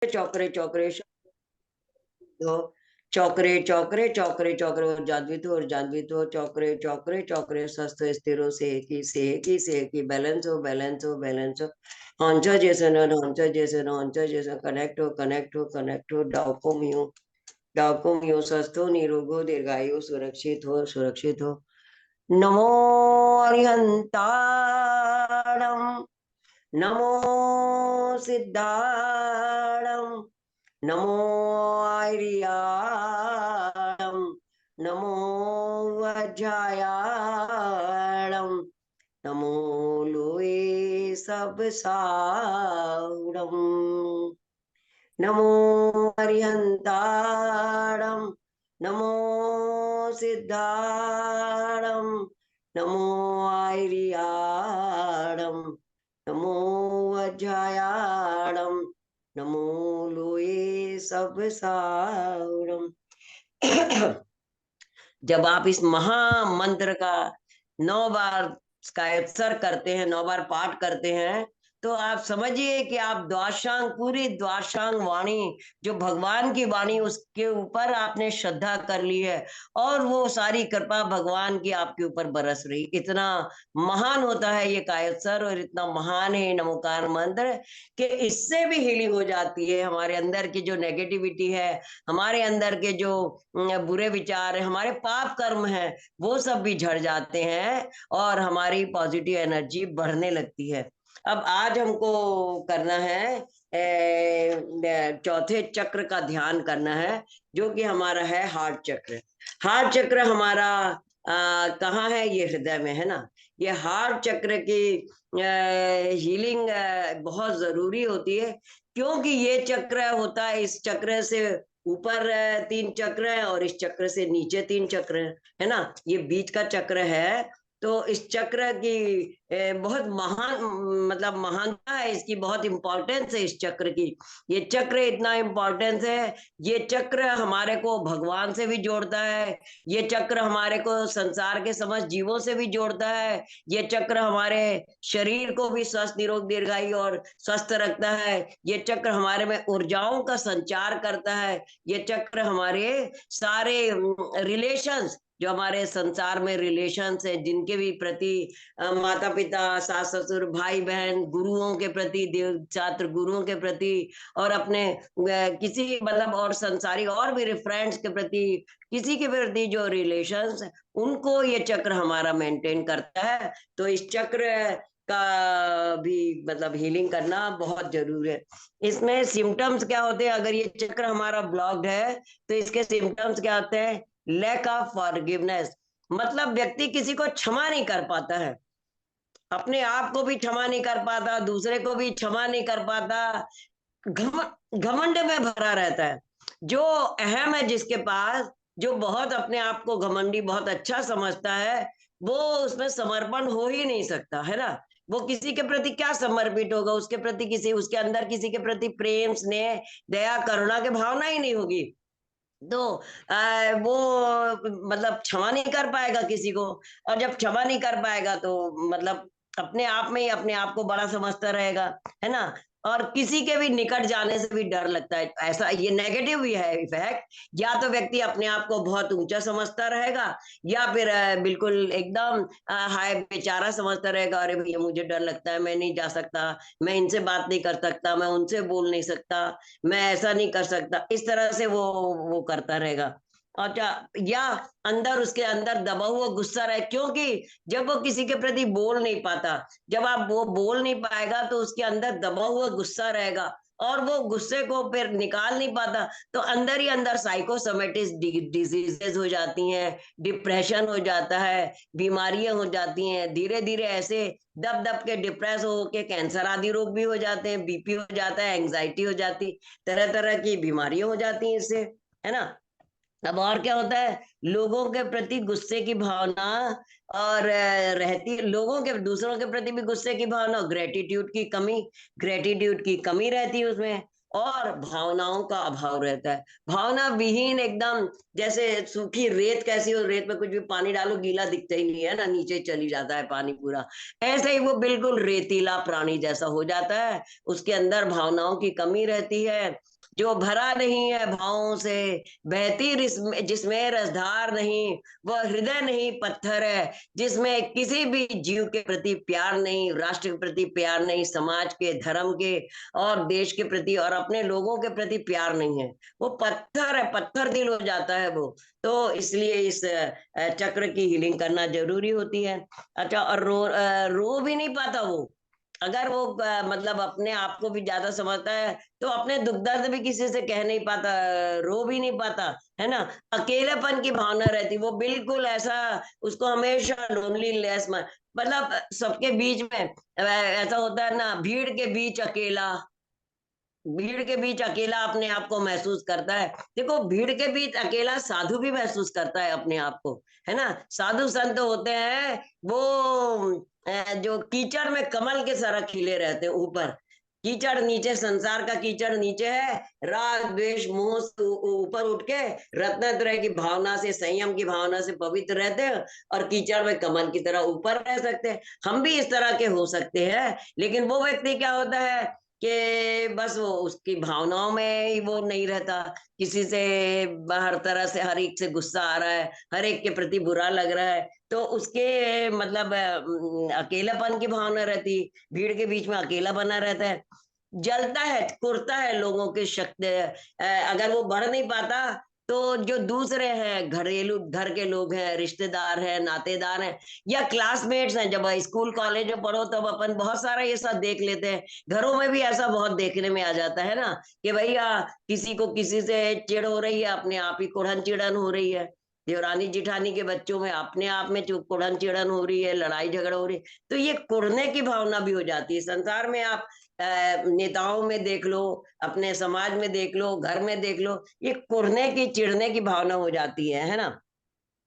चौकरे चौकरे दो चौकरे चौकरे चौकरे चौकरे और जादवित हो चौकरे चौकरे चौकरे स्वस्थ स्थिरो से की बैलेंस हो हॉन्चो जैसे कनेक्ट हो डाउको म्यू स्वस्थ हो निरोगो दीर्घायु सुरक्षित हो नमो अरिहंताणम नमो सिद्धाणम नमो आर्याणम नमो वज्रायाणम नमो लोए सब साउणम नमो हरिहंताणम नमो सिद्धाणम नमो आर्याणम नमो वज्रायाणम नमो लोए सब साउणम। जब आप इस महामंत्र का 9 बार कायत्सर करते हैं, 9 बार पाठ करते हैं, तो आप समझिए कि आप द्वादशांग पूरी द्वादशांग वाणी जो भगवान की वाणी उसके ऊपर आपने श्रद्धा कर ली है और वो सारी कृपा भगवान की आपके ऊपर बरस रही। इतना महान होता है ये कायत्सर और इतना महान है नमोकार मंत्र कि इससे भी हीलिंग हो जाती है। हमारे अंदर की जो नेगेटिविटी है, हमारे अंदर के जो बुरे विचार है, हमारे पाप कर्म है, वो सब भी झड़ जाते हैं और हमारी पॉजिटिव एनर्जी बढ़ने लगती है। अब आज हमको करना है चौथे चक्र का ध्यान करना है, जो कि हमारा है हार्ट चक्र। हार्ट चक्र हमारा कहाँ है? ये हृदय में है ना। ये हार्ट चक्र की हीलिंग बहुत जरूरी होती है, क्योंकि ये चक्र होता है, इस चक्र से ऊपर 3 चक्र है और इस चक्र से नीचे 3 चक्र है ना। ये बीच का चक्र है। तो इस चक्र की बहुत महान मतलब महानता है, इसकी बहुत इंपॉर्टेंस है इस चक्र की। ये चक्र इतना इंपॉर्टेंस है, ये चक्र हमारे को भगवान से भी जोड़ता है, ये चक्र हमारे को संसार के समस्त जीवों से भी जोड़ता है, ये चक्र हमारे शरीर को भी स्वस्थ निरोग दीर्घायु और स्वस्थ रखता है, ये चक्र हमारे में ऊर्जाओं का संचार करता है, ये चक्र हमारे सारे रिलेशंस जो हमारे संसार में रिलेशंस है, जिनके भी प्रति माता पिता सास ससुर भाई बहन गुरुओं के प्रति देव छात्र गुरुओं के प्रति और अपने किसी मतलब और संसारी और भी फ्रेंड्स के प्रति किसी के प्रति जो रिलेशंस उनको ये चक्र हमारा मेंटेन करता है। तो इस चक्र का भी मतलब हीलिंग करना बहुत जरूरी है। इसमें सिम्टम्स क्या होते हैं? अगर ये चक्र हमारा ब्लॉक्ड है तो इसके सिम्टम्स क्या होते हैं? लैक ऑफ फॉरगिवनेस, मतलब व्यक्ति किसी को क्षमा नहीं कर पाता है, अपने आप को भी क्षमा नहीं कर पाता, दूसरे को भी क्षमा नहीं कर पाता, घमंड में भरा रहता है। जो अहम है जिसके पास, जो बहुत अपने आप को घमंडी बहुत अच्छा समझता है, वो उसमें समर्पण हो ही नहीं सकता है ना। वो किसी के प्रति क्या समर्पित होगा? उसके प्रति किसी उसके अंदर किसी के प्रति प्रेम स्नेह दया करुणा की भावना ही नहीं होगी। तो वो मतलब क्षमा नहीं कर पाएगा किसी को, और जब क्षमा नहीं कर पाएगा तो मतलब अपने आप में ही अपने आप को बड़ा समझता रहेगा, है ना। और किसी के भी निकट जाने से भी डर लगता है। ऐसा ये नेगेटिव भी है इफेक्ट। या तो व्यक्ति अपने आप को बहुत ऊंचा समझता रहेगा, या फिर बिल्कुल एकदम हाय बेचारा समझता रहेगा, अरे भैया मुझे डर लगता है, मैं नहीं जा सकता, मैं इनसे बात नहीं कर सकता, मैं उनसे बोल नहीं सकता, मैं ऐसा नहीं कर सकता, इस तरह से वो करता रहेगा। अच्छा, या अंदर उसके अंदर दबा हुआ गुस्सा रहे, क्योंकि जब वो किसी के प्रति बोल नहीं पाता, जब आप वो बोल नहीं पाएगा तो उसके अंदर दबा हुआ गुस्सा रहेगा और वो गुस्से को फिर निकाल नहीं पाता, तो अंदर ही अंदर साइकोसोमेटिक डिजीजेस हो जाती हैं, डिप्रेशन हो जाता है, बीमारियां हो जाती हैं, धीरे धीरे ऐसे दब दब के डिप्रेस हो के कैंसर आदि रोग भी हो जाते हैं, बीपी हो जाता है, एंग्जाइटी हो जाती, तरह तरह की बीमारियां हो जाती हैं इससे, है ना। अब और क्या होता है? लोगों के प्रति गुस्से की भावना और रहती, लोगों के दूसरों के प्रति भी गुस्से की भावना, ग्रेटिट्यूड की कमी रहती है उसमें। और भावनाओं का अभाव रहता है। भावना विहीन एकदम, जैसे सूखी रेत कैसी हो, रेत में कुछ भी पानी डालो गीला दिखता ही नहीं है ना, नीचे चली जाता है पानी पूरा। ऐसे ही वो बिल्कुल रेतीला प्राणी जैसा हो जाता है। उसके अंदर भावनाओं की कमी रहती है, जो भरा नहीं है भावों से, बहती जिसमें रसधार नहीं, वह हृदय नहीं पत्थर है, जिसमें किसी भी जीव के प्रति प्यार नहीं, राष्ट्र के प्रति प्यार नहीं, समाज के, धर्म के और देश के प्रति और अपने लोगों के प्रति प्यार नहीं है, वो पत्थर है, पत्थर दिल हो जाता है वो। तो इसलिए इस चक्र की हीलिंग करना जरूरी होती है। अच्छा, और रो भी नहीं पाता वो, अगर वो मतलब अपने आप को भी ज्यादा समझता है तो अपने दुख दर्द भी किसी से कह नहीं पाता, रो भी नहीं पाता, है ना। अकेलेपन की भावना रहती, वो बिल्कुल ऐसा, उसको हमेशा लोनली लेस, मतलब सबके बीच में ऐसा होता है ना, भीड़ के बीच अकेला, भीड़ के बीच अकेला अपने आप को महसूस करता है। देखो, भीड़ के बीच अकेला साधु भी महसूस करता है अपने आप को, है ना। साधु संत होते हैं वो जो कीचड़ में कमल के तरह खिले रहते हैं, ऊपर कीचड़ नीचे, संसार का कीचड़ नीचे है, राग द्वेष मोह से ऊपर उठ के रत्नत्रय की भावना से, संयम की भावना से पवित्र रहते हैं, और कीचड़ में कमल की तरह ऊपर रह सकते हैं। हम भी इस तरह के हो सकते हैं, लेकिन वो व्यक्ति क्या होता है कि बस वो उसकी भावनाओं में ही वो नहीं रहता, किसी से हर तरह से, हर एक से गुस्सा आ रहा है, हर एक के प्रति बुरा लग रहा है, तो उसके मतलब अकेलापन की भावना रहती, भीड़ के बीच में अकेला बना रहता है, जलता है, कुरता है लोगों के शक्ति, अगर वो बढ़ नहीं पाता तो जो दूसरे हैं, घरेलू घर के लोग हैं, रिश्तेदार हैं, नातेदार हैं, या क्लासमेट्स हैं, जब स्कूल कॉलेज में पढ़ो तब अपन बहुत सारा ये सब देख लेते हैं, घरों में भी ऐसा बहुत देखने में आ जाता है ना, कि भैया किसी को किसी से चिढ़ हो रही है, अपने आप ही कुढ़न चिढ़न हो रही है, देवरानी जिठानी के बच्चों में अपने आप में जो कुढ़न चिढ़न हो रही है, लड़ाई झगड़ा हो रही है, तो ये कुढ़ने की भावना भी हो जाती है। संसार में आप नेताओं में देख लो, अपने समाज में देख लो, घर में देख लो, ये कुढ़ने की, चिढ़ने की भावना हो जाती है ना।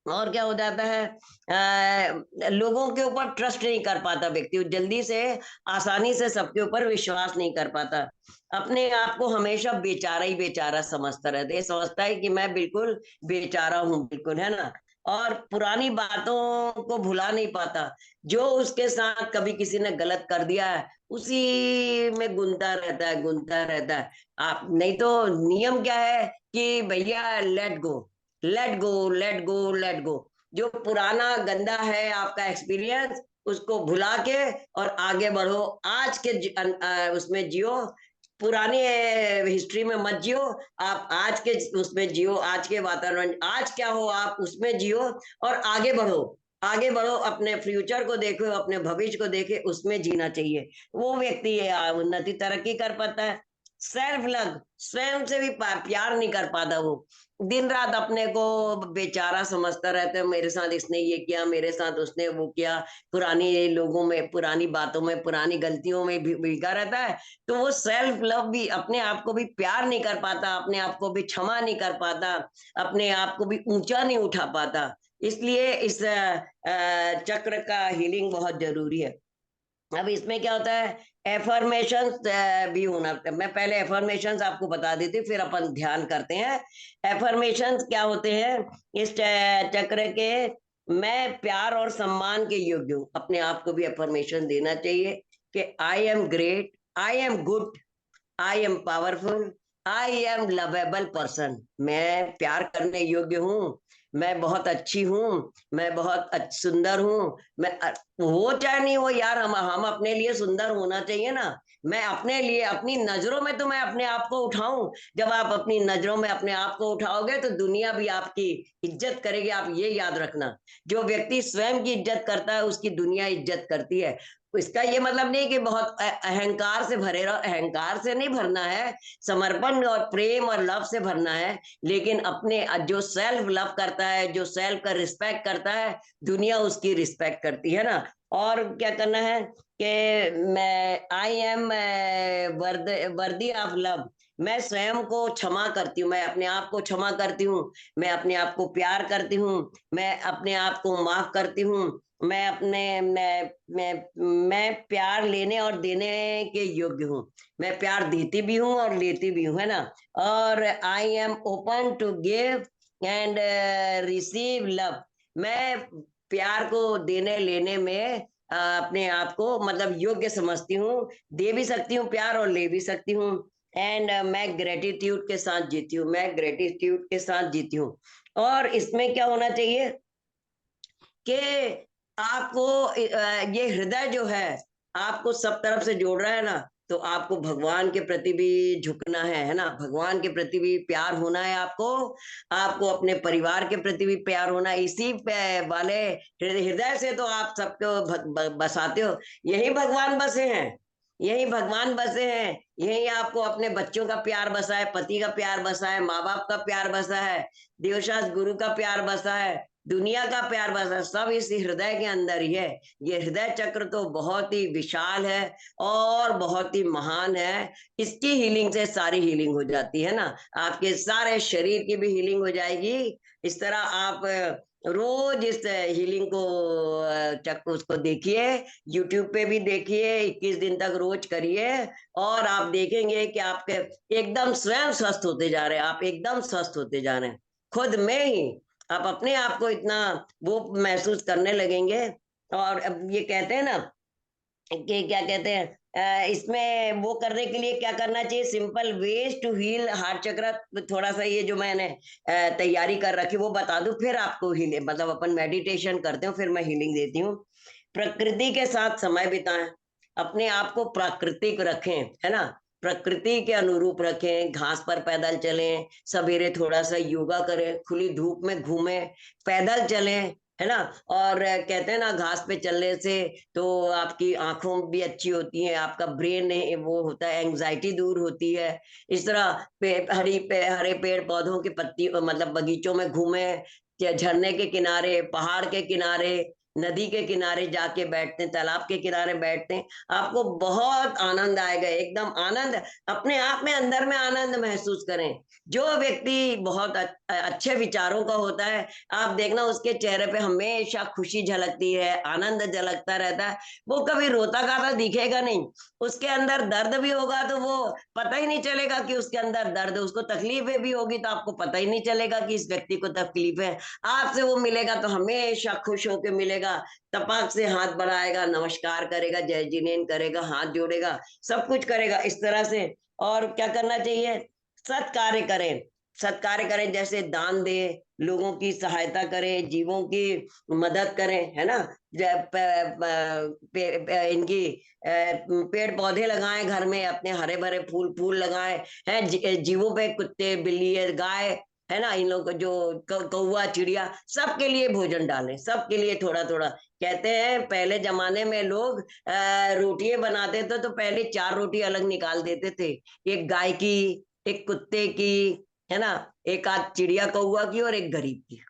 और क्या हो जाता है, लोगों के ऊपर ट्रस्ट नहीं कर पाता व्यक्ति, जल्दी से, आसानी से सबके ऊपर विश्वास नहीं कर पाता, अपने आप को हमेशा बेचारा ही बेचारा समझता रहता है, ये समझता है कि मैं बिल्कुल बेचारा हूँ, बिल्कुल, है ना। और पुरानी बातों को भुला नहीं पाता, जो उसके साथ कभी किसी ने गलत कर दिया है उसी में गुनता रहता है, गुनता रहता है। आप नहीं तो नियम क्या है कि भैया let go, let go, let go, let go, जो पुराना गंदा है आपका एक्सपीरियंस, उसको भुला के और आगे बढ़ो, आज के उसमें जियो, पुरानी हिस्ट्री में मत जियो, आप आज के उसमें जियो, आज के वातावरण, आज क्या हो आप उसमें जियो, और आगे बढ़ो, आगे बढ़ो, अपने फ्यूचर को देखो, अपने भविष्य को देखे, उसमें जीना चाहिए। वो व्यक्ति उन्नति तरक्की कर पाता है। सेल्फ लव, स्वयं से भी प्यार नहीं कर पाता वो, दिन रात अपने को बेचारा समझता रहता है, मेरे साथ इसने ये किया, मेरे साथ उसने वो किया, पुरानी लोगों में, पुरानी बातों में, पुरानी गलतियों में भी भीगा रहता है। तो वो सेल्फ लव भी, अपने आप को भी प्यार नहीं कर पाता, अपने आप को भी क्षमा नहीं कर पाता, अपने आप को भी ऊंचा नहीं उठा पाता। इसलिए इस चक्र का हीलिंग बहुत जरूरी है। अब इसमें क्या होता है, एफर्मेशन भी होना, मैं पहले एफर्मेशन आपको बता देती हूँ, फिर अपन ध्यान करते हैं। एफर्मेशन क्या होते हैं इस चक्र के, मैं प्यार और सम्मान के योग्य हूँ, अपने आप को भी एफर्मेशन देना चाहिए कि I am great, I am good, I am powerful, I am lovable person, मैं प्यार करने योग्य हूँ, मैं बहुत अच्छी हूँ, मैं बहुत सुंदर हूँ, मैं वो चाहे नहीं हो यार, हम अपने लिए सुंदर होना चाहिए ना, मैं अपने लिए, अपनी नजरों में तो मैं अपने आप को उठाऊं, जब आप अपनी नजरों में अपने आप को उठाओगे तो दुनिया भी आपकी इज्जत करेगी। आप ये याद रखना, जो व्यक्ति स्वयं की इज्जत करता है उसकी दुनिया इज्जत करती है। इसका ये मतलब नहीं कि बहुत अहंकार से भरे रहो, अहंकार से नहीं भरना है, समर्पण और प्रेम और लव से भरना है, लेकिन अपने जो सेल्फ लव करता है, जो सेल्फ का रिस्पेक्ट करता है, दुनिया उसकी रिस्पेक्ट करती है ना। और क्या करना है कि मैं I am worthy of love, मैं स्वयं को क्षमा करती हूँ, मैं अपने आप को क्षमा करती हूँ, मैं अपने आप को प्यार करती हूँ, मैं अपने आप को माफ करती हूँ, मैं अपने मैं प्यार लेने और देने के योग्य हूँ। मैं प्यार देती भी हूँ और लेती भी हूँ, है ना? और I am open to give and receive love. मैं प्यार को देने लेने में अपने आप को मतलब योग्य समझती हूँ। दे भी सकती हूँ प्यार और ले भी सकती हूँ। एंड मैं ग्रेटिट्यूड के साथ जीती हूँ। मैं ग्रेटिट्यूड के साथ जीती हूँ। और इसमें क्या होना चाहिए कि आपको ये हृदय जो है आपको सब तरफ से जोड़ रहा है ना, तो आपको भगवान के प्रति भी झुकना है ना? भगवान के प्रति भी प्यार होना है आपको। आपको अपने परिवार के प्रति भी प्यार होना है। इसी पे वाले हृदय से तो आप सबको बसाते हो। यही भगवान बसे हैं। यही भगवान बसे हैं। यही आपको अपने बच्चों का प्यार बसा है, पति का प्यार बसा है, माँ बाप का प्यार बसा है, देवशास्त्र गुरु का प्यार बसा है, दुनिया का प्यार बसा, सब इस हृदय के अंदर ही है। ये हृदय चक्र तो बहुत ही विशाल है और बहुत ही महान है। इसकी हीलिंग से सारी हीलिंग हो जाती है ना। आपके सारे शरीर की भी हीलिंग हो जाएगी। इस तरह आप रोज इस हीलिंग को चक्र उसको देखिए। यूट्यूब पे भी देखिए, 21 दिन तक रोज करिए और आप देखेंगे कि आपके एकदम स्वयं स्वस्थ होते जा रहे हैं। आप एकदम स्वस्थ होते जा रहे हैं खुद में ही। आप अपने आप को इतना वो महसूस करने लगेंगे। और अब ये कहते हैं ना कि क्या कहते हैं इसमें वो करने के लिए क्या करना चाहिए, simple ways to heal heart chakra. थोड़ा सा ये जो मैंने तैयारी कर रखी वो बता दूं, फिर आपको हील मतलब अपन मेडिटेशन करते हो, फिर मैं हीलिंग देती हूँ। प्रकृति के साथ समय बिताएं। अपने आप को प्राकृतिक रखें, है ना? प्रकृति के अनुरूप रखें। घास पर पैदल चलें, सवेरे थोड़ा सा योगा करें, खुली धूप में घूमें, पैदल चलें, है ना? और कहते हैं ना घास पे चलने से तो आपकी आंखों भी अच्छी होती हैं, आपका ब्रेन वो होता है, एंग्जाइटी दूर होती है। इस तरह हरे पेड़ पौधों की पत्ती मतलब बगीचों में घूमे, झरने के किनारे, पहाड़ के किनारे, नदी के किनारे जाके बैठते हैं, तालाब के किनारे बैठते हैं, आपको बहुत आनंद आएगा, एकदम आनंद। अपने आप में अंदर में आनंद महसूस करें। जो व्यक्ति बहुत अच्छे विचारों का होता है, आप देखना उसके चेहरे पे हमेशा खुशी झलकती है, आनंद झलकता रहता है। वो कभी रोता गाता दिखेगा नहीं। उसके अंदर दर्द भी होगा तो वो पता ही नहीं चलेगा कि उसके अंदर दर्द है। उसको तकलीफें भी होगी तो आपको पता ही नहीं चलेगा कि इस व्यक्ति को तकलीफ है। आपसे वो मिलेगा तो हमेशा खुश होकर मिलेगा। तपाक से हाथ बढ़ाएगा, नमस्कार करेगा, जय जिनेन करेगा, हाथ जोड़ेगा, सब कुछ करेगा इस तरह से। और क्या करना चाहिए, सत्कार्य करें। सत्कार्य करें जैसे दान दे, लोगों की सहायता करें, जीवों की मदद करें, है ना? इनकी पेड़ पौधे लगाएं घर में, अपने हरे भरे फूल फूल लगाएं, हैं जीवों पे, कुत्ते बिल्ली है, गाय है ना, इन लोगों को जो कौवा चिड़िया, सबके लिए भोजन डालें, सबके लिए थोड़ा थोड़ा। कहते हैं पहले जमाने में लोग रोटियां बनाते थे तो पहले 4 रोटी अलग निकाल देते थे। एक गाय की, एक कुत्ते की, है ना, एक आध चिड़िया कौवा की और एक गरीब की।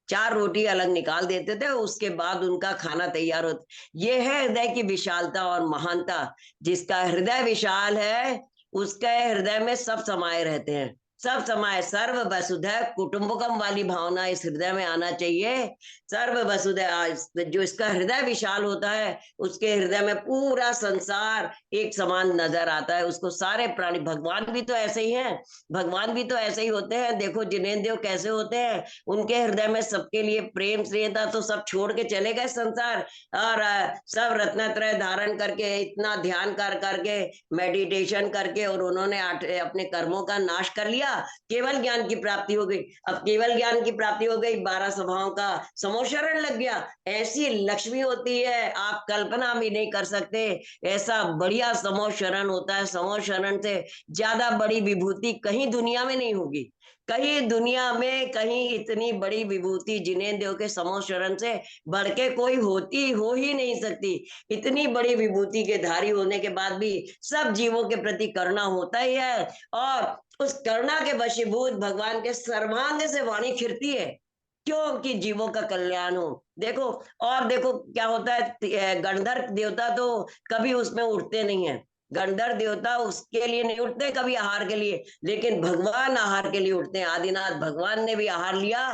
4 रोटी अलग निकाल देते थे, उसके बाद उनका खाना तैयार होता। ये है हृदय की विशालता और महानता। जिसका हृदय विशाल है उसके हृदय में सब समाये रहते हैं। सब समाये, सर्व वसुधैव कुटुंबकम वाली भावना इस हृदय में आना चाहिए। सर्व वसुधैव, जो इसका हृदय विशाल होता है उसके हृदय में पूरा संसार एक समान नजर आता है उसको। सारे प्राणी, भगवान भी तो ऐसे ही हैं। भगवान भी तो ऐसे ही होते हैं। देखो जिनेंद्र देव कैसे होते हैं, उनके हृदय में सबके लिए प्रेम स्नेह था तो सब छोड़ के चले गए संसार। और सब रत्नत्रय धारण करके, इतना ध्यान कर करके, मेडिटेशन करके, और उन्होंने अपने कर्मों का नाश कर लिया। केवल ज्ञान की प्राप्ति हो गई। अब केवल ज्ञान की प्राप्ति हो गई, 12 सभाओं का समोशरण लग गया। ऐसी लक्ष्मी होती है आप कल्पना भी नहीं कर सकते। ऐसा बढ़िया समोशरण होता है। समोशरण से ज्यादा बड़ी विभूति कहीं दुनिया में नहीं होगी। कहीं दुनिया में कहीं इतनी बड़ी विभूति जिनेंद्र देव के समोशरण से बढ़ के कोई होती हो ही नहीं सकती। इतनी बड़ी विभूति के धारी होने के बाद भी सब जीवों के प्रति करुणा होता ही है। और उस करुणा के वशीभूत भगवान के सर्वांग से वाणी खिरती है, क्योंकि जीवों का कल्याण हो। देखो, और देखो क्या होता है, गंधर्व देवता तो कभी उसमें उठते नहीं है। गंधर्व देवता उसके लिए नहीं उठते कभी आहार के लिए, लेकिन भगवान आहार के लिए उठते हैं। आदिनाथ भगवान ने भी आहार लिया,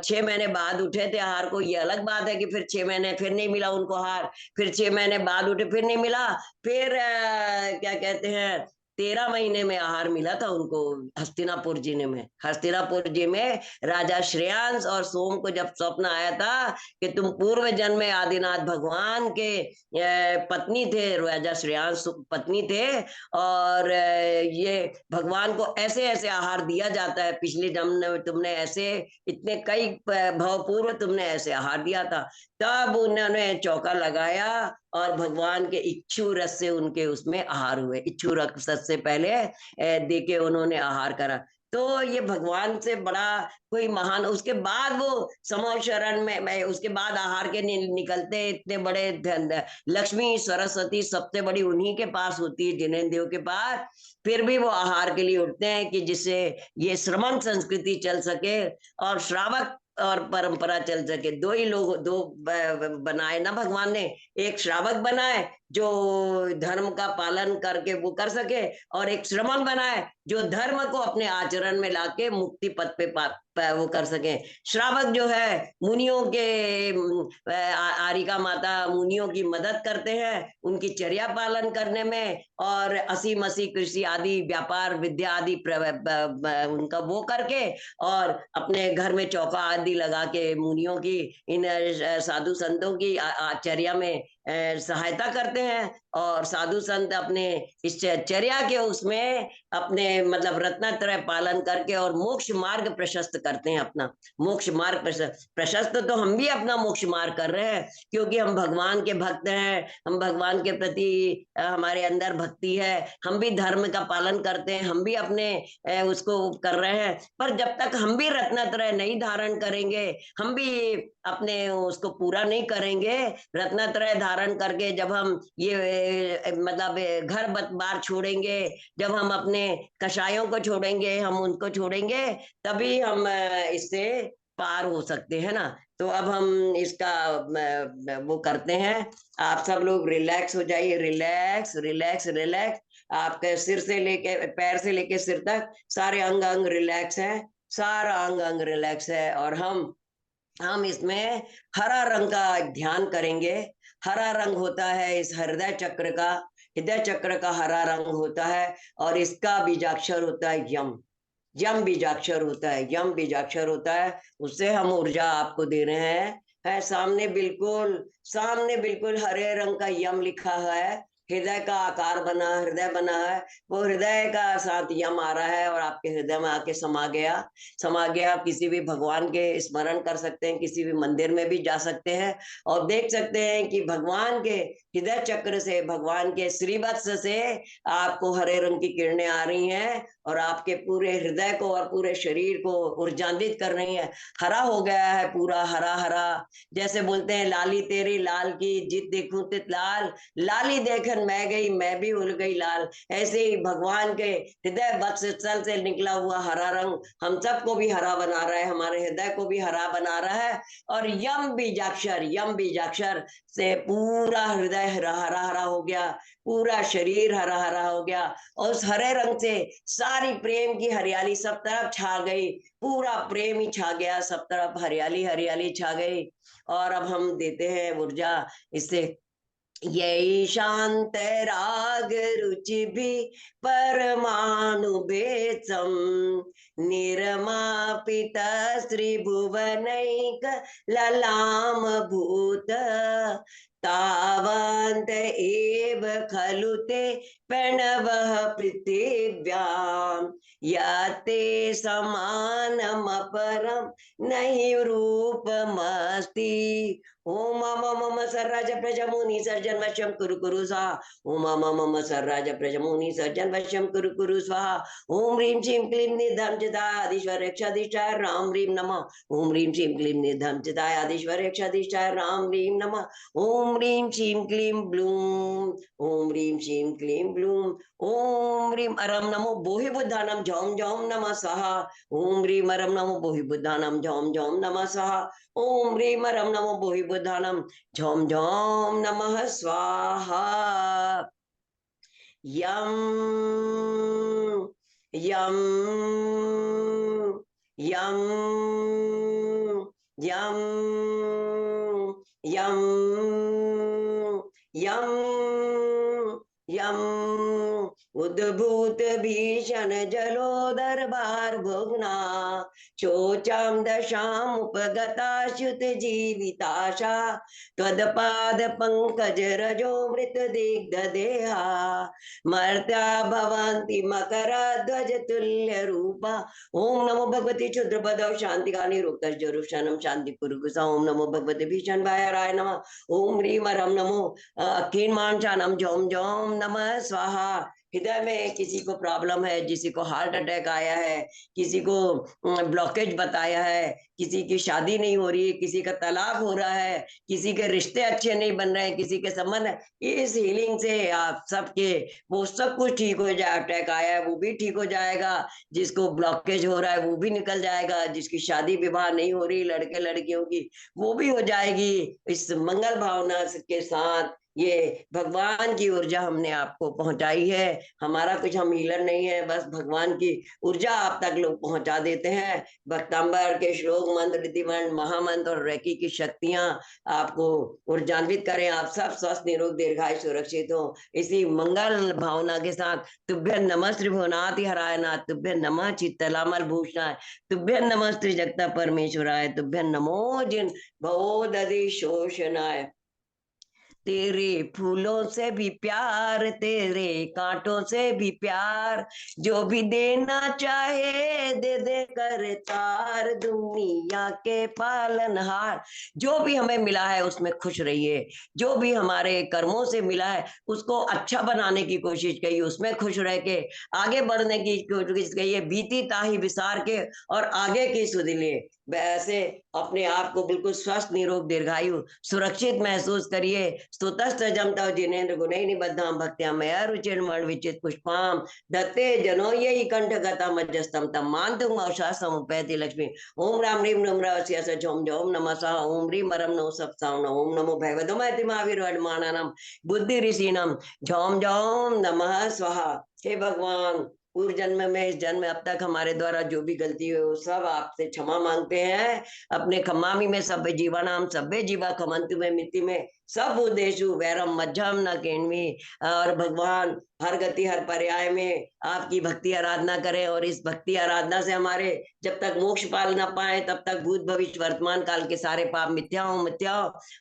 6 महीने बाद उठे थे आहार को। ये अलग बात है कि फिर 6 महीने फिर नहीं मिला उनको आहार, फिर 6 महीने बाद उठे फिर नहीं मिला, फिर क्या कहते हैं 13 महीने में आहार मिला था उनको हस्तिनापुर जी में। हस्तिनापुर जी में राजा श्रेयांश और सोम को जब स्वप्न आया था कि तुम पूर्व जन्म में आदिनाथ भगवान के पत्नी थे, राजा श्रेयांश पत्नी थे, और ये भगवान को ऐसे ऐसे आहार दिया जाता है, पिछले जन्म में तुमने ऐसे इतने कई भव पूर्व तुमने ऐसे आहार दिया था। तब उन्होंने चौका लगाया और भगवान के इच्छू रस से उनके उसमें आहार हुए। इच्छू रस से पहले देके उन्होंने आहार करा। तो ये भगवान से बड़ा कोई महान, उसके बाद वो समो शरण में उसके बाद आहार के निकलते इतने बड़े लक्ष्मी सरस्वती सबसे बड़ी उन्हीं के पास होती है, जिनेन्द्र देव के पास। फिर भी वो आहार के लिए उठते हैं कि जिससे ये श्रमण संस्कृति चल सके और श्रावक और परंपरा चल सके। दो ही लोग, दो बनाए ना भगवान ने, एक श्रावक बनाए जो धर्म का पालन करके वो कर सके, और एक श्रमण बनाए जो धर्म को अपने आचरण में लाके मुक्ति पथ पे वो कर सके। श्रावक जो है मुनियों के आरिका माता मुनियों की मदद करते हैं उनकी चर्या पालन करने में, और असी मसी कृषि आदि व्यापार विद्या आदि उनका वो करके, और अपने घर में चौका आदि लगा के मुनियों की, इन साधु संतों की चर्या में सहायता करते हैं। और साधु संत अपने इस चर्या के उसमें अपने मतलब रत्नत्रय पालन करके और मोक्ष मार्ग प्रशस्त करते हैं अपना। मोक्ष मार्ग प्रशस्त तो हम भी अपना मोक्ष मार्ग कर रहे हैं, क्योंकि हम भगवान के भक्त हैं, हम भगवान के प्रति हमारे अंदर भक्ति है, हम भी धर्म का पालन करते हैं, हम भी अपने उसको कर रहे हैं। पर जब तक हम भी रत्नत्रय नहीं धारण करेंगे, हम भी अपने उसको पूरा नहीं करेंगे, रत्नत्रय धारण करके जब हम ये मतलब घर बार छोड़ेंगे, जब हम अपने कषायों को छोड़ेंगे, हम उनको छोड़ेंगे, तभी हम इससे पार हो सकते हैं ना। तो अब हम इसका वो करते हैं। आप सब लोग रिलैक्स हो जाइए, रिलैक्स रिलैक्स रिलैक्स। आपके सिर से लेके पैर से लेके सिर तक सारे अंग अंग रिलैक्स है, सारा अंग अंग रिलैक्स है। और हम इसमें हरा रंग का ध्यान करेंगे। हरा रंग होता है इस हृदय चक्र का, हृदय चक्र का हरा रंग होता है, और इसका बीजाक्षर होता है यम। यम बीजाक्षर होता है, यम बीजाक्षर होता है। उससे हम ऊर्जा आपको दे रहे हैं। है सामने बिल्कुल हरे रंग का यम लिखा है, हृदय का आकार बना, हृदय बना है, वो हृदय का साथ यम आ रहा है और आपके हृदय में आके समा गया। आप किसी भी भगवान के स्मरण कर सकते हैं, किसी भी मंदिर में भी जा सकते हैं और देख सकते हैं कि भगवान के हृदय चक्र से, भगवान के श्रीवत्स से आपको हरे रंग की किरणें आ रही हैं और आपके पूरे हृदय को और पूरे शरीर को ऊर्जान्वित कर रही है। हरा हो गया है पूरा, हरा हरा। जैसे बोलते हैं लाली तेरी लाल की जित देखूं तित लाल, लाली देखन मैं गई मैं भी उल गई लाल। ऐसे ही भगवान के हृदय वत्सल से निकला हुआ हरा रंग हम सबको भी हरा बना रहा है, हमारे हृदय को भी हरा बना रहा है। और यम बीजाक्षर से पूरा हृदय हरा हरा हरा हो गया, पूरा शरीर हरा हरा हो गया, और उस हरे रंग से सारी प्रेम की हरियाली सब तरफ छा गई, पूरा प्रेम ही छा गया, सब तरफ हरियाली हरियाली छा गई। और अब हम देते हैं ऊर्जा इससे। यही शांत राग रुचि भी परमाणु बेचम, निर्मापित श्री भुवनैक ललाम भूत, तावन्त एव खलु ते प्रणवः पृथिव्याम्, यते समानमपरं नहि रूपमस्ति। ओम मम सर्राज प्रजमुनि सर्जन वश्यम कुरु कुरु स्वाहा। ओम मम सर्राज प्रजमुनि सर्जन वश्यम कुरु कुरु स्वाहा। ओम ह्रीं श्रीं क्लीं निधं चिदाधीश्वरेक्षाधिष्ठाय राम ह्रीं नमः। ओम ह्रीं श्रीं क्लीं निधं चिदाधीश्वरेक्षाधिष्ठाय राम ह्रीं नमः। ओम ह्रीं श्रीं क्लीं ब्लूम, ओम ह्रीं श्रीं क्लीं ब्लूम। ओम ह्रीं अरम नमो बोहि बुद्धानम झौम झौम नमः स्वाहा। ओम ह्रीं अरम नमो बोहि बुद्धानम झौम झौम नमः स्वाहा। ओम ह्रीं अरम नमो बोहि बुद्धानम झौम झौम नमः स्वाहा। यम यम यम यम यम यम यम उद्भूत भीषण जलोदर बार भुग्ना शोचाम दशाम उपगता श्युत जीविताशा त्वदपाद पंकज रजो मृत दिग्ध देहा मर्त्या भवन्ति मकरा ध्वज तुल्य रूपा। ओम नमो भगवती क्षुद्र पदव शांति कानी रूपतर्जरुषणम शांति पुरुष। ओम नमो भगवते भीषण वायराय नमः। ओम ह्रीम रम नमो कीन मानचानम जोम जोम नमः स्वाहा। हृदय में किसी को प्रॉब्लम है, किसी को हार्ट अटैक आया है, किसी को ब्लॉकेज बताया है, किसी की शादी नहीं हो रही है, किसी का तलाक हो रहा है, किसी के रिश्ते अच्छे नहीं बन रहे हैं, किसी के संबंध, इस हीलिंग से आप सबके वो सब कुछ ठीक हो जाए। अटैक आया है वो भी ठीक हो जाएगा, जिसको ब्लॉकेज हो रहा है वो भी निकल जाएगा, जिसकी शादी विवाह नहीं हो रही लड़के लड़कियों की वो भी हो जाएगी। इस मंगल भावना के साथ ये भगवान की ऊर्जा हमने आपको पहुंचाई है। हमारा कुछ, हम हीलर नहीं है, बस भगवान की ऊर्जा आप तक लोग पहुंचा देते हैं। भक्तांबर के श्लोक मंत्र रीतिमंत्र महामंत्र और रेकी की शक्तियां आपको ऊर्जान्वित करें। आप सब स्वस्थ निरोग दीर्घायु सुरक्षित हो। इसी मंगल भावना के साथ तुभ्य नमः श्री भुवनाति हराय नाथ, तुभ्य नमः चित्तलामल भूषणाय, तुभ्य नमः श्री जगता परमेश्वराय, तुभ्य नमो जिन भवोदधि शोषणाय। तेरे फूलों से भी प्यार, तेरे कांटों से भी प्यार, जो भी देना चाहे दे दे कर तार, दुनिया के पालनहार। जो भी हमें मिला है उसमें खुश रहिए, जो भी हमारे कर्मों से मिला है उसको अच्छा बनाने की कोशिश करिए, उसमें खुश रह के आगे बढ़ने की कोशिश करिए, बीती ताही विसार के और आगे की सुध लिए। वैसे अपने आप को बिल्कुल स्वस्थ निरोग दीर्घायु सुरक्षित महसूस करिए। स्तुतस्त जमता जिनेन्द्र गुणै निबद्धाम भक्त्या मया रुचिर्मण विचित पुष्पाम दत्ते जनो यही कंठ गता मध्यस्थम तम मानतुम औषा समुपैति लक्ष्मी। ओम राम ह्रीम नम रास्यास झोम झोम नमः स्वाहा। ओम ह्रीम मरम नो सप्ताम ओम नमो भगवतमति महावीर वडमाननम बुद्धि ऋषिनम झोम झोम नमः स्वाहा। हे भगवान, पूर्व जन्म में, इस जन्म में अब तक हमारे द्वारा जो भी गलती हुई वो सब आपसे क्षमा मांगते हैं। अपने खमामी में सभ्य जीवानाम सभ्य जीवा खमंतु में मिति में सब उद्देशु वैरम मध्यम न केणवी। और भगवान हर गति हर पर्याय में आपकी भक्ति आराधना करें, और इस भक्ति आराधना से हमारे जब तक मोक्ष पाल ना पाए तब तक भूत भविष्य वर्तमान काल के सारे पाप मिथ्या हो।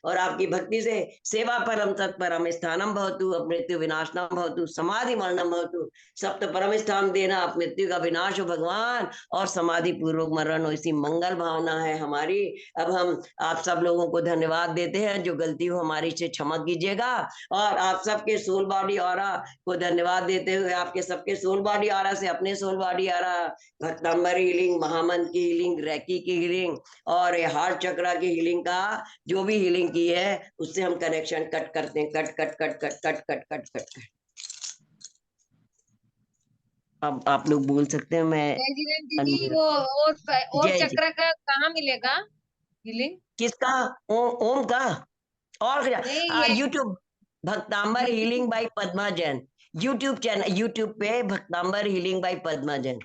और आपकी भक्ति से सेवा परम तत्परम स्थानम भवतु, मृत्यु विनाशनम भवतु, समाधि मरणम भवतु, सप्त परम स्थान देना, मृत्यु का विनाश हो भगवान और समाधि पूर्वक मरण हो। इसी मंगल भावना है हमारी। अब हम आप सब लोगों को धन्यवाद देते हैं, जो गलती हो हमारी से क्षमा कीजिएगा। और आप सबके सोल बॉडी ऑरा को धन्यवाद देते हुए, आपके सबके सोल बॉडी ऑरा से अपने सोल बॉडी ऑरा, भक्तांबर हीलिंग, महामंत्र की हीलिंग, रैकी की हीलिंग और हार्ट चक्रा की हीलिंग का जो भी हीलिंग की है उससे हम कनेक्शन कट करते हैं। Cut cut cut cut cut cut cut cut cut. अब आप लोग बोल सकते हैं, मैं जय जीवन दीदी, वो और जय जी। चक्र का कहाँ मिलेगा हीलिंग? किसका? ओम का? और नहीं ये YouTube भक्तांबर YouTube. Healing by Padma Jain, YouTube channel, YouTube पे भक्तांबर हीलिंग बाई पद्मा जैन।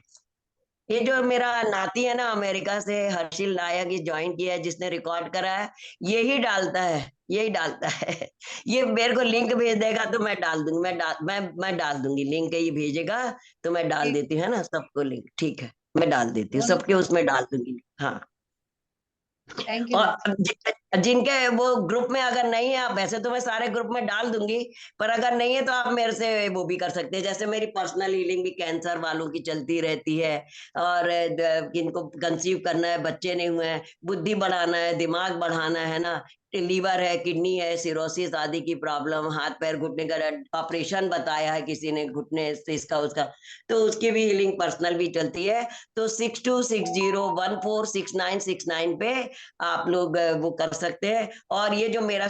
ये जो मेरा नाती है ना अमेरिका से, हर्षिल नायक, ये ज्वाइन किया है, जिसने रिकॉर्ड करा है, यही डालता है, यही डालता है। ये मेरे को लिंक भेज देगा तो मैं डाल दूंगी, मैं डाल दूंगी लिंक, ये भेजेगा तो मैं डाल देती हूँ, है ना, सबको लिंक। ठीक है, मैं डाल देती हूँ, सबके उसमें डाल दूंगी। हाँ। थैंक यू दीदी। और जिनके वो ग्रुप में अगर नहीं है, आप वैसे तो मैं सारे ग्रुप में डाल दूंगी, पर अगर नहीं है तो आप मेरे से वो भी कर सकते हैं। जैसे मेरी पर्सनल हीलिंग भी कैंसर वालों की चलती रहती है, और जिनको कंसीव करना है, बच्चे नहीं हुए हैं, बुद्धि बढ़ाना है, दिमाग बढ़ाना है ना, लीवर है, किडनी है, सिरोसिस आदि की प्रॉब्लम, हाथ पैर घुटने का ऑपरेशन बताया है किसी ने, घुटने से इसका उसका, तो उसकी भी हीलिंग पर्सनल भी चलती है। तो 6260146969 पे आप लोग वो कर सकते हैं। और ये जो मेरा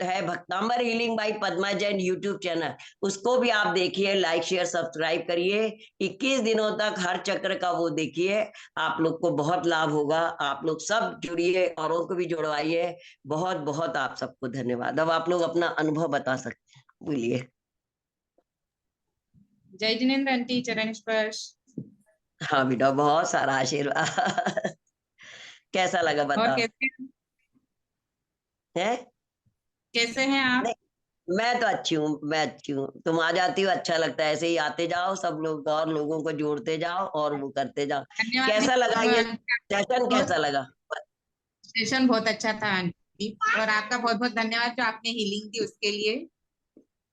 है Bhaktamar healing by Padma Jain YouTube channel, उसको भी आप देखिए, लाइक शेयर सब्सक्राइब करिए। 21 दिनों तक हर चक्र का वो देखिए, आप लोग को बहुत लाभ होगा। आप लोग सब जुड़िए, औरों को भी जुड़वाइए। बहुत बहुत आप सबको धन्यवाद। अब आप लोग अपना अनुभव बता सकते हैं, बोलिए। जय जिनेन्द्र आंटी, चरण स्पर्श। हाँ बेटा, बहुत सारा आशीर्वाद। कैसा लगा और बताओ? है कैसे हैं आप? नहीं, मैं तो अच्छी हूँ, मैं अच्छी हूँ। तुम आ जाती हो, अच्छा लगता है। ऐसे ही आते जाओ, सब लोग और लोगों को जोड़ते जाओ और वो करते जाओ। धन्यवाद कैसा लगा ये सेशन, बहुत, कैसा लगा? सेशन बहुत अच्छा था आंटी, और आपका बहुत बहुत धन्यवाद जो आपने हीलिंग दी उसके लिए।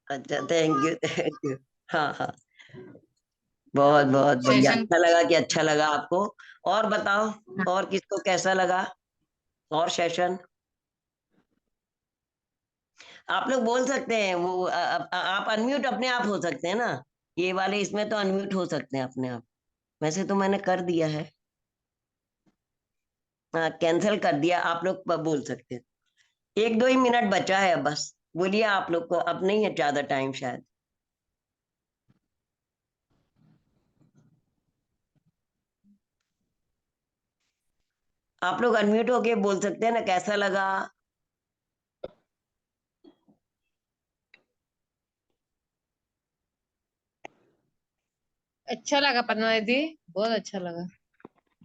अच्छा, थैंक यू, थैंक यू। हाँ हाँ, बहुत बहुत बढ़िया। सेशन अच्छा लगा कि अच्छा लगा आपको। और बताओ, और किसको कैसा लगा और सेशन? आप लोग बोल सकते हैं, वो आप अनम्यूट अपने आप हो सकते हैं ना, ये वाले इसमें तो अनम्यूट हो सकते हैं अपने आप। वैसे तो मैंने कर दिया है, हाँ कैंसिल कर दिया। आप लोग बोल सकते हैं। 1-2 ही मिनट बचा है अब, बस बोलिए आप लोग को, अब नहीं है ज्यादा टाइम शायद। आप लोग अनम्यूट होके बोल सकते हैं ना, कैसा लगा? अच्छा लगा पद्मा दीदी, बहुत अच्छा लगा।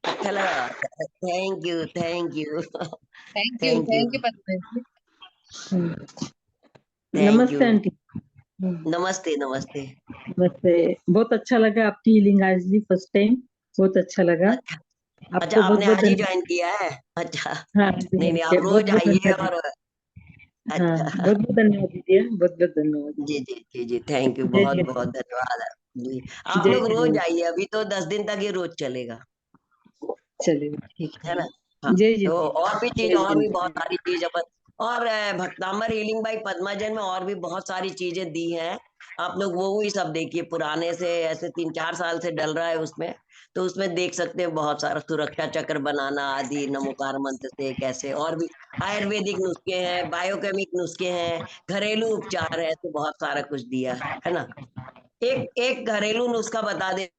अच्छा लगा? Thank you, thank you. Thank you, thank you Padma दीदी। Thank you. नमस्ते आंटी। नमस्ते, नमस्ते। नमस्ते। बहुत अच्छा लगा आपकी हीलिंग आज दी, फर्स्ट टाइम। बहुत अच्छा लगा। अच्छा, अच्छा आपको बहुत आपने बहुत आज ही धन्यवाद। ज्वाइन किया है? अच्छा, हाँ नहीं जी, नहीं, आप बहुत रोज बहुत आइए। धन्यवाद। और हाँ, अच्छा, बहुत बहुत धन्यवाद दीदी, बहुत बहुत धन्यवाद। जी जी जी जी, थैंक यू, जय बहुत जय बहुत धन्यवाद जी। आप जय लोग रोज जय। आइए, अभी तो 10 दिन तक ये रोज चलेगा, चलिए ठीक है है। ना? हाँ, जय तो जय। और भी चीज, जय और भी बहुत जय। सारी चीज अपन, और भक्ताम्बर हीलिंग बाई पद्माजन में और भी बहुत सारी चीजें दी हैं। आप लोग वो ही सब देखिए, पुराने से ऐसे 3-4 साल से डल रहा है उसमें, तो उसमें देख सकते हैं बहुत सारा सुरक्षा चक्र बनाना आदि, नमोकार मंत्र से कैसे, और भी आयुर्वेदिक नुस्खे हैं, बायोकेमिक नुस्खे हैं, घरेलू उपचार है, तो बहुत सारा कुछ दिया है ना। एक एक घरेलू नुस्खा बता दे